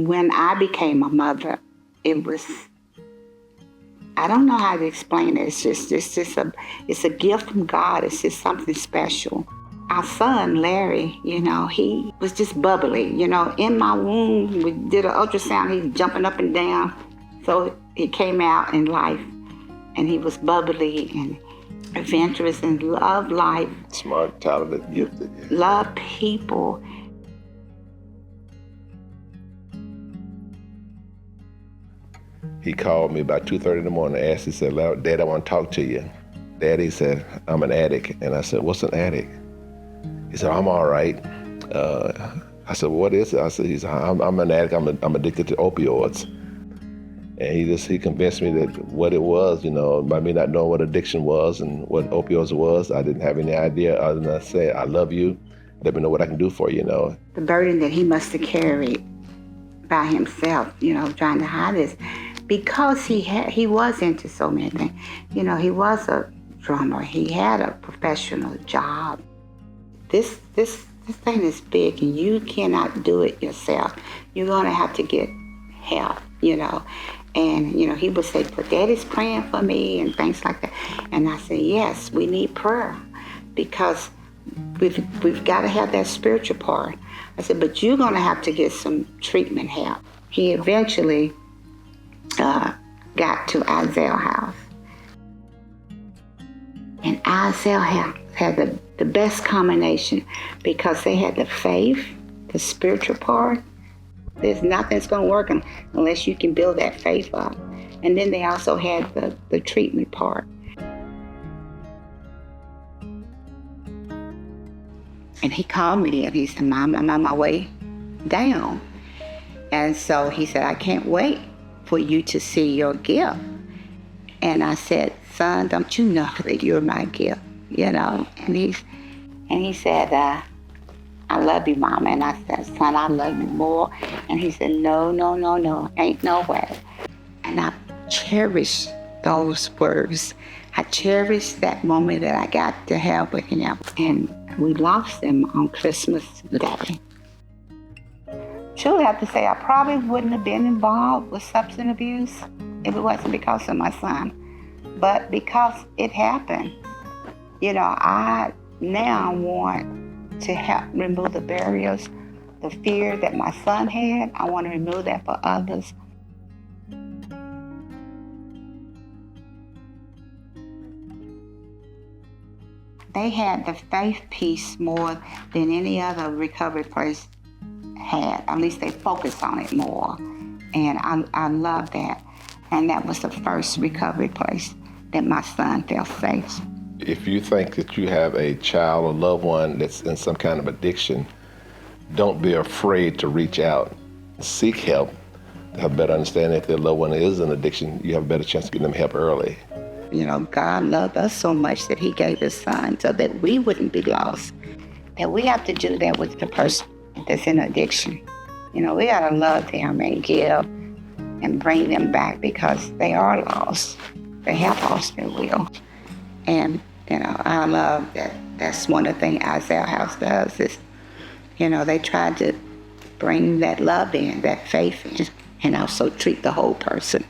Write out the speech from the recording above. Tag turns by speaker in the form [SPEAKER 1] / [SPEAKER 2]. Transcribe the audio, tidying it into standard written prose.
[SPEAKER 1] When I became a mother, it was, I don't know how to explain it. It's a gift from God. It's just something special. Our son, Larry, he was just bubbly. In my womb, we did an ultrasound. He was jumping up and down. So he came out in life, and he was bubbly and adventurous and loved life.
[SPEAKER 2] Smart, talented, gifted. Yeah.
[SPEAKER 1] Loved people.
[SPEAKER 2] He called me about 2:30 in the morning and asked, he said, Dad, I want to talk to you. Daddy said, I'm an addict. And I said, what's an addict? He said, I'm all right. I said, what is it? I said, I'm an addict. I'm addicted to opioids. And he convinced me that what it was, by me not knowing what addiction was and what opioids was, I didn't have any idea other than I say, I love you. Let me know what I can do for you,
[SPEAKER 1] The burden that he must have carried by himself, trying to hide this, because he was into so many things. He was a drummer. He had a professional job. This thing is big, and you cannot do it yourself. You're gonna have to get help, And he would say, "But Daddy's praying for me," and things like that. And I said, "Yes, we need prayer, because we've got to have that spiritual part." I said, "But you're gonna have to get some treatment help." He eventually got to Isaiah House, and Isaiah House had the best combination, because they had the faith, the spiritual part. There's nothing that's going to work unless you can build that faith up. And then they also had the treatment part. And he called me and he said, "Mom, I'm on my way down." And so he said, "I can't wait for you to see your gift." And I said, "Son, don't you know that you're my gift?" And he said, "I love you, Mama." And I said, "Son, I love you more." And he said, No, ain't no way. And I cherish those words. I cherish that moment that I got to have with him. And we lost him on Christmas Day. Truly have to say, I probably wouldn't have been involved with substance abuse if it wasn't because of my son. But because it happened, I now want to help remove the barriers, the fear that my son had. I want to remove that for others. They had the faith piece more than any other recovery place had. At least they focused on it more. And I love that. And that was the first recovery place that my son felt safe.
[SPEAKER 2] If you think that you have a child or loved one that's in some kind of addiction, don't be afraid to reach out. Seek help to have a better understanding. If their loved one is in addiction, you have a better chance of getting them help early.
[SPEAKER 1] God loved us so much that he gave his son so that we wouldn't be lost. That we have to do that with the person that's in addiction. We got to love them and give and bring them back, because they are lost. They have lost their will. And, I love that. That's one of the things Isaiah House does is, they try to bring that love in, that faith in, and also treat the whole person.